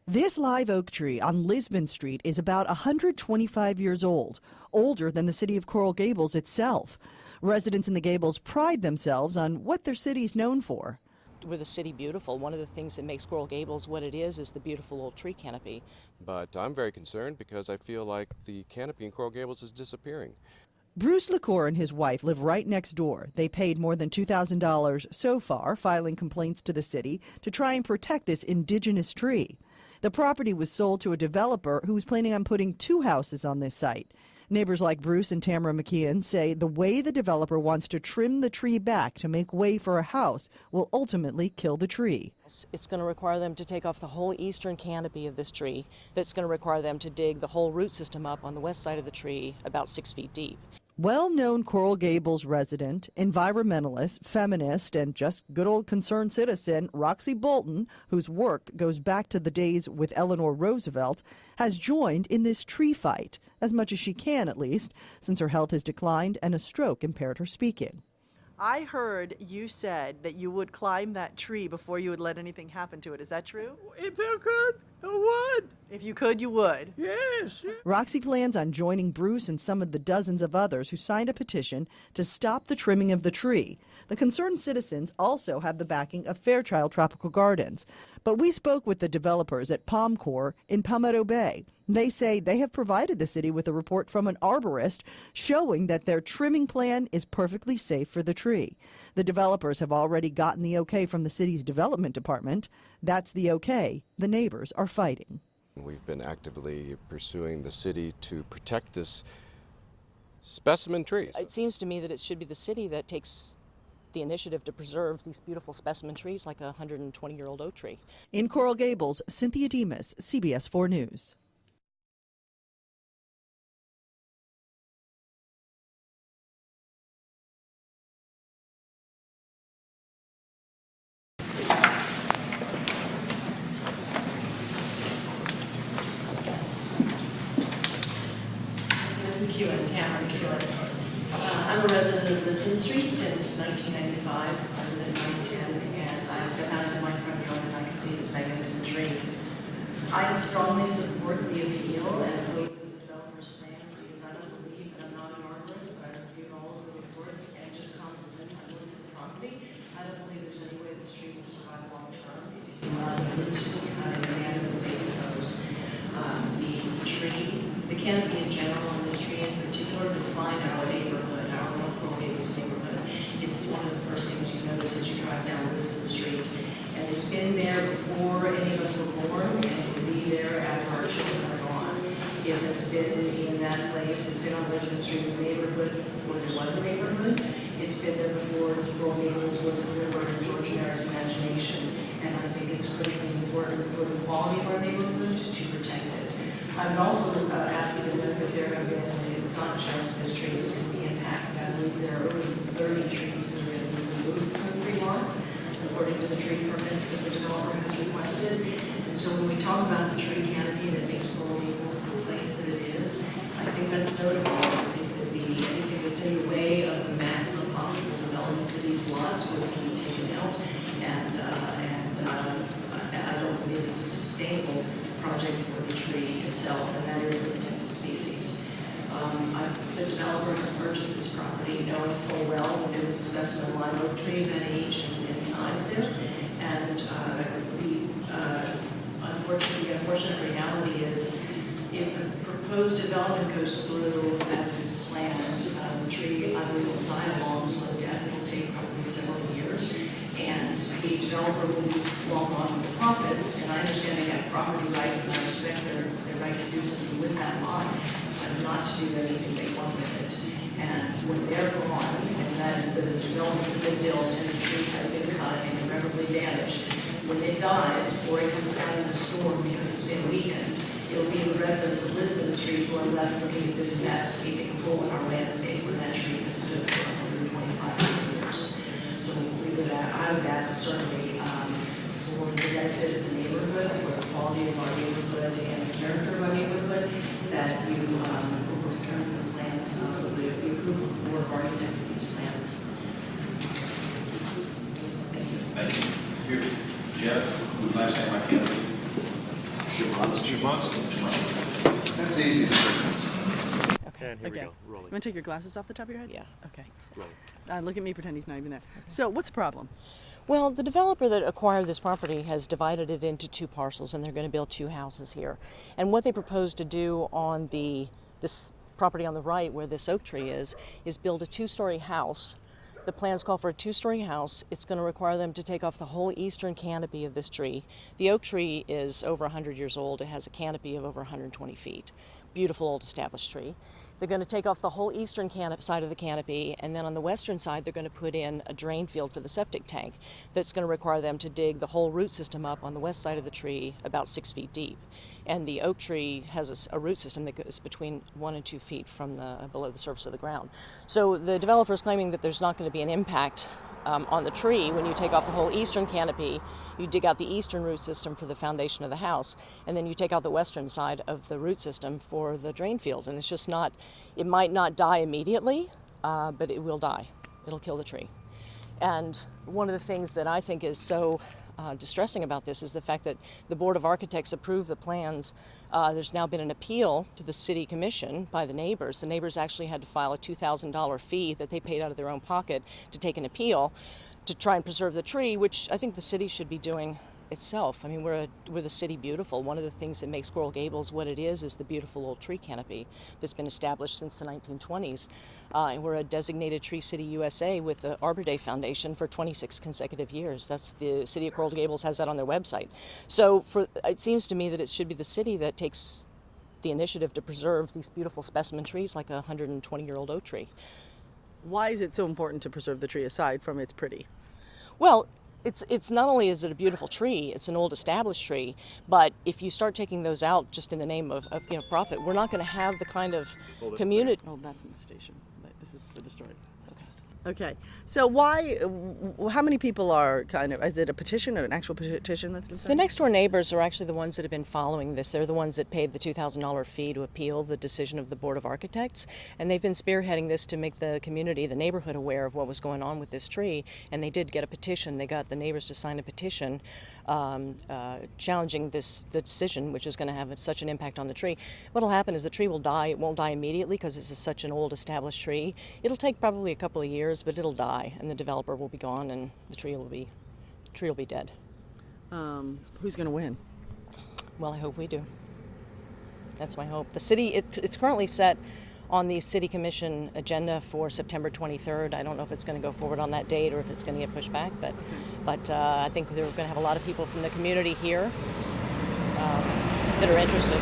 This live oak tree on Lisbon Street is about 125 years old, older than the city of Coral Gables itself. Residents in the Gables pride themselves on what their city's known for. With the city beautiful, one of the things that makes Coral Gables what it is the beautiful old tree canopy. But I'm very concerned because I feel like the canopy in Coral Gables is disappearing. Bruce LaCour and his wife live right next door. They paid more than $2,000 so far, filing complaints to the city to try and protect this indigenous tree. The property was sold to a developer who was planning on putting 2 houses on this site. Neighbors like Bruce and Tamara McKeon say the way the developer wants to trim the tree back to make way for a house will ultimately kill the tree. It's going to require them to take off the whole eastern canopy of this tree. That's going to require them to dig the whole root system up on the west side of the tree about 6 feet deep. Well-known Coral Gables resident, environmentalist, feminist, and just good old concerned citizen Roxy Bolton, whose work goes back to the days with Eleanor Roosevelt, has joined in this tree fight, as much as she can at least, since her health has declined and a stroke impaired her speaking. I heard you said that you would climb that tree before you would let anything happen to it. Is that true? If I could, I would. If you could, you would. Yes. Roxy plans on joining Bruce and some of the dozens of others who signed a petition to stop the trimming of the tree. The concerned citizens also have the backing of Fairchild Tropical Gardens. But we spoke with the developers at Palm Corps in Palmetto Bay. They say they have provided the city with a report from an arborist showing that their trimming plan is perfectly safe for the tree. The developers have already gotten the okay from the city's development department. That's the okay the neighbors are fighting. We've been actively pursuing the city to protect this specimen trees. It seems to me that it should be the city that takes the initiative to preserve these beautiful specimen trees like a 120-year-old oak tree. In Coral Gables, Cynthia Demas, CBS 4 News. I'm a resident of Lisbon Street since 1995. I live in 910, and I step out into my front yard and I can see this magnificent tree. I strongly support the appeal and oppose the developer's plans because I don't believe, and I'm not an arborist, but I've reviewed all of the reports and just common sense, I looked at the property. I don't believe there's any way this tree will survive long term if you allow the roots to be cut and again the way it goes. The tree, the canopy in general, and this tree in particular, define our neighborhood, our local neighborhood. It's one of the first things you notice as you drive down Lisbon Street. And it's been there before any of us were born, and it will be there after our children are gone. It has been in that place. It's been on Lisbon Street in the neighborhood before there was a neighborhood. It's been there before Coral Gables was a river in George Mary's imagination. And I think it's critically important for the quality of our neighborhood to protect it. I would also ask you to note that there have been, it's not just this tree that's going to be impacted. I believe there are over 30 trees that are going to be removed from 3 lots, according to the tree permits that the developer has requested. And so when we talk about the tree canopy that makes Coral Gables the place that it is, I think that's notable. I think that anything that's in the way of the maximum possible development for these lots would be taken out. And I don't believe it's a sustainable project for the tree itself, and that is the protected species. The developer has purchased this property knowing full well that there was a specimen live oak tree of that age and size there. And the unfortunate reality is if the proposed development goes through as it's planned, the tree either will die a long, slow death. It will take probably several years. And the developer will be long on the profits, and I understand they have property rights, and I respect their right to do something with that lot, but not to do anything they want with it. And when they're gone, and that the development's been built, and the tree has been cut and irreparably damaged, when it dies, or it comes down in a storm because it's been weakened, it'll be the residents of Lisbon Street who are left looking at this mess, keeping a hole in our landscape where that tree has stood for 125 years. So I would ask certainly for the benefit of the neighborhood, for the quality of our neighborhood and the character of our neighborhood, that you overturn the plans, the approval of the board of architects of these plans. Thank you. Thank you. Jeff, would you like to say my That's easy to do. Okay. And here we go, You rolling. want to take your glasses off the top of your head? Yeah. Okay. Rolling. Look at me, pretend he's not even there. So what's the problem? Well, the developer that acquired this property has divided it into two parcels, and they're going to build two houses here. And what they propose to do on this property on the right, where this oak tree is build a two-story house. The plans call for a two-story house. It's going to require them to take off the whole eastern canopy of this tree. The oak tree is over 100 years old. It has a canopy of over 120 feet. Beautiful old established tree. They're going to take off the whole eastern side of the canopy, and then on the western side they're going to put in a drain field for the septic tank that's going to require them to dig the whole root system up on the west side of the tree about 6 feet deep. And the oak tree has a root system that goes between 1 and 2 feet from below the surface of the ground. So the developer is claiming that there's not going to be an impact on the tree. When you take off the whole eastern canopy, you dig out the eastern root system for the foundation of the house, and then you take out the western side of the root system for the drain field. And it's just not, it might not die immediately, but it will die. It'll kill the tree. And one of the things that I think is so distressing about this is the fact that the Board of Architects approved the plans. There's now been an appeal to the City Commission by the neighbors. The neighbors actually had to file a $2,000 fee that they paid out of their own pocket to take an appeal to try and preserve the tree, which I think the city should be doing itself. I mean, we're the city beautiful. One of the things that makes Coral Gables what it is the beautiful old tree canopy that's been established since the 1920s. And we're a designated Tree City USA with the Arbor Day Foundation for 26 consecutive years. That's the city of Coral Gables has that on their website. So it seems to me that it should be the city that takes the initiative to preserve these beautiful specimen trees like a 120-year-old oak tree. Why is it so important to preserve the tree aside from it's pretty? Well, it's not only is it a beautiful tree, it's an old established tree, but if you start taking those out just in the name of profit, we're not going to have the kind of community. Oh, that's in the station, but this is for the story. Okay. So how many people are is it a petition or an actual petition that's been signed? The next door neighbors are actually the ones that have been following this. They're the ones that paid the $2,000 fee to appeal the decision of the Board of Architects. And they've been spearheading this to make the community, the neighborhood, aware of what was going on with this tree. And they did get a petition. They got the neighbors to sign a petition challenging the decision, which is going to have such an impact on the tree. What will happen is the tree will die. It won't die immediately because this is such an old established tree. It'll take probably a couple of years, but it'll die, and the developer will be gone, and the tree will be dead. Who's going to win? Well, I hope we do. That's my hope. The city, it's currently set on the City Commission agenda for September 23rd. I don't know if it's going to go forward on that date or if it's going to get pushed back, but I think they're going to have a lot of people from the community here that are interested.